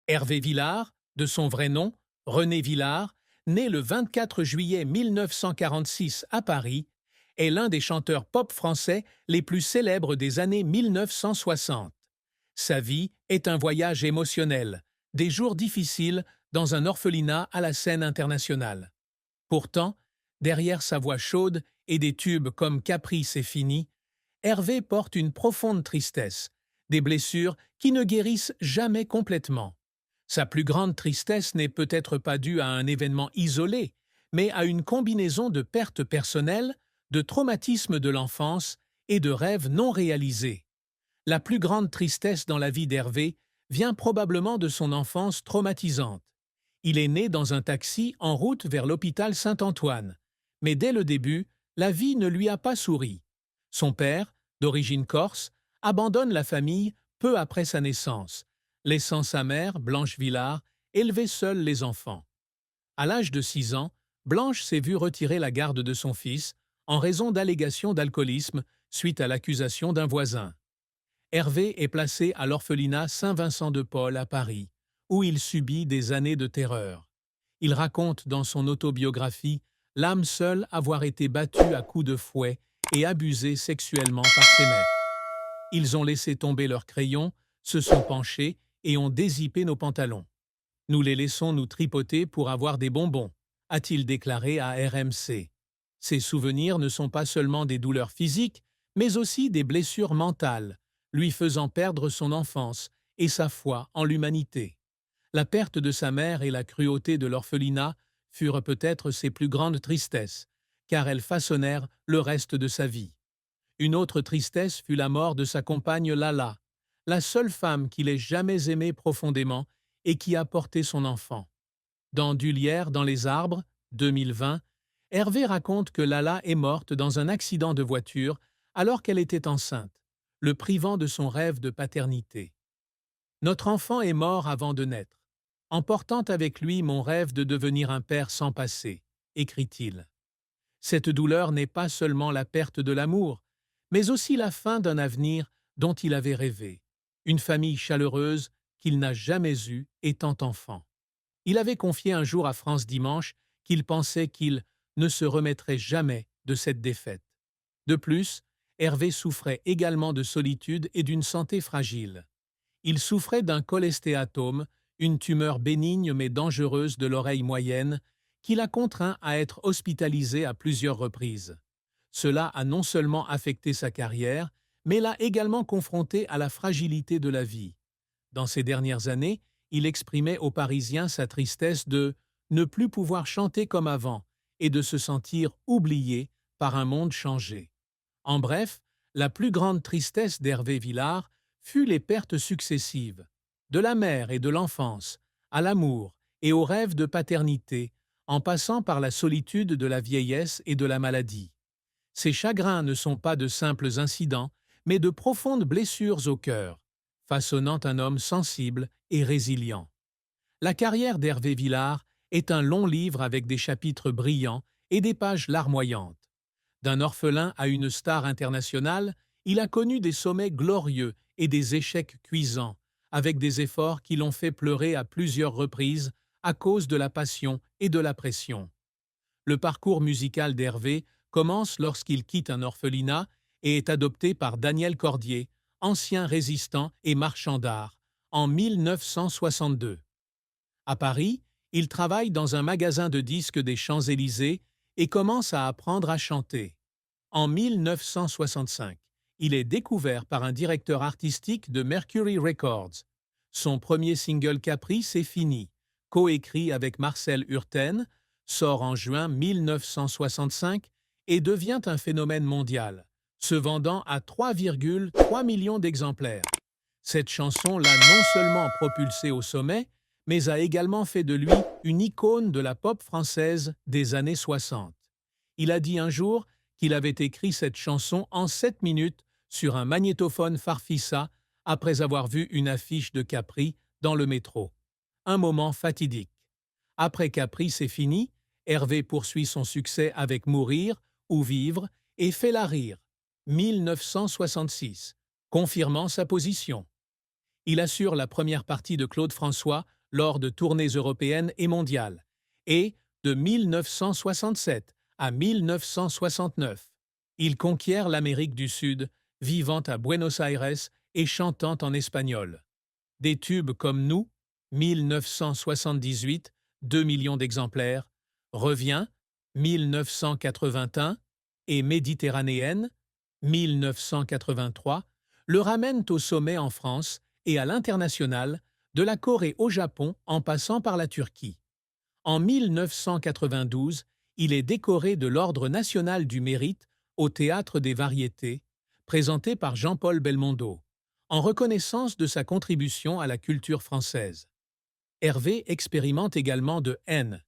Hervé Villard, de son vrai nom, René Villard, né le 24 juillet 1946 à Paris, est l'un des chanteurs pop français les plus célèbres des années 1960. Sa vie est un voyage émotionnel, des jours difficiles dans un orphelinat à la scène internationale. Pourtant, derrière sa voix chaude et des tubes comme Caprice et Fini, Hervé porte une profonde tristesse, des blessures qui ne guérissent jamais complètement. Sa plus grande tristesse n'est peut-être pas due à un événement isolé, mais à une combinaison de pertes personnelles, de traumatismes de l'enfance et de rêves non réalisés. La plus grande tristesse dans la vie d'Hervé vient probablement de son enfance traumatisante. Il est né dans un taxi en route vers l'hôpital Saint-Antoine. Mais dès le début, la vie ne lui a pas souri. Son père, d'origine corse, abandonne la famille peu après sa naissance, laissant sa mère, Blanche Villard, élever seule les enfants. À l'âge de 6 ans, Blanche s'est vue retirer la garde de son fils en raison d'allégations d'alcoolisme suite à l'accusation d'un voisin. Hervé est placé à l'orphelinat Saint-Vincent-de-Paul à Paris, où il subit des années de terreur. Il raconte dans son autobiographie l'âme seule avoir été battue à coups de fouet et abusée sexuellement par ses maîtres. Ils ont laissé tomber leurs crayons, se sont penchés et ont dézippé nos pantalons. Nous les laissons nous tripoter pour avoir des bonbons, a-t-il déclaré à RMC. Ces souvenirs ne sont pas seulement des douleurs physiques, mais aussi des blessures mentales, lui faisant perdre son enfance et sa foi en l'humanité. La perte de sa mère et la cruauté de l'orphelinat furent peut-être ses plus grandes tristesses, car elles façonnèrent le reste de sa vie. Une autre tristesse fut la mort de sa compagne Lala, la seule femme qu'il ait jamais aimée profondément et qui a porté son enfant. Dans Du lierre dans les arbres, 2020, Hervé raconte que Lala est morte dans un accident de voiture alors qu'elle était enceinte, le privant de son rêve de paternité. Notre enfant est mort avant de naître, emportant avec lui mon rêve de devenir un père sans passé, écrit-il. Cette douleur n'est pas seulement la perte de l'amour, mais aussi la fin d'un avenir dont il avait rêvé, une famille chaleureuse qu'il n'a jamais eue étant enfant. Il avait confié un jour à France Dimanche qu'il pensait qu'il ne se remettrait jamais de cette défaite. De plus, Hervé souffrait également de solitude et d'une santé fragile. Il souffrait d'un cholestéatome, une tumeur bénigne mais dangereuse de l'oreille moyenne, qui l'a contraint à être hospitalisé à plusieurs reprises. Cela a non seulement affecté sa carrière, mais l'a également confronté à la fragilité de la vie. Dans ces dernières années, il exprimait aux Parisiens sa tristesse de ne plus pouvoir chanter comme avant et de se sentir oublié par un monde changé. En bref, la plus grande tristesse d'Hervé Villard fut les pertes successives, de la mère et de l'enfance, à l'amour et au rêve de paternité, en passant par la solitude de la vieillesse et de la maladie. Ces chagrins ne sont pas de simples incidents, mais de profondes blessures au cœur, façonnant un homme sensible et résilient. La carrière d'Hervé Villard est un long livre avec des chapitres brillants et des pages larmoyantes. D'un orphelin à une star internationale, il a connu des sommets glorieux et des échecs cuisants, avec des efforts qui l'ont fait pleurer à plusieurs reprises à cause de la passion et de la pression. Le parcours musical d'Hervé commence lorsqu'il quitte un orphelinat et est adopté par Daniel Cordier, ancien résistant et marchand d'art, en 1962. À Paris, il travaille dans un magasin de disques des Champs-Élysées et commence à apprendre à chanter. En 1965, il est découvert par un directeur artistique de Mercury Records. Son premier single Caprice est fini, coécrit avec Marcel Hurten, sort en juin 1965 et devient un phénomène mondial, se vendant à 3,3 millions d'exemplaires. Cette chanson l'a non seulement propulsé au sommet, mais a également fait de lui une icône de la pop française des années 60. Il a dit un jour qu'il avait écrit cette chanson en 7 minutes sur un magnétophone Farfisa après avoir vu une affiche de Capri dans le métro. Un moment fatidique. Après Capri, c'est fini, Hervé poursuit son succès avec Mourir ou Vivre et Fais-la rire, 1966, confirmant sa position. Il assure la première partie de Claude François lors de tournées européennes et mondiales, et de 1967 à 1969. Il conquiert l'Amérique du Sud, vivant à Buenos Aires et chantant en espagnol. Des tubes comme Nous, 1978, 2 millions d'exemplaires, Reviens, 1981, et Méditerranéenne, 1983, le ramènent au sommet en France et à l'international, de la Corée au Japon en passant par la Turquie. En 1992, il est décoré de l'Ordre national du mérite au Théâtre des Variétés, présenté par Jean-Paul Belmondo, en reconnaissance de sa contribution à la culture française. Hervé expérimente également de haine,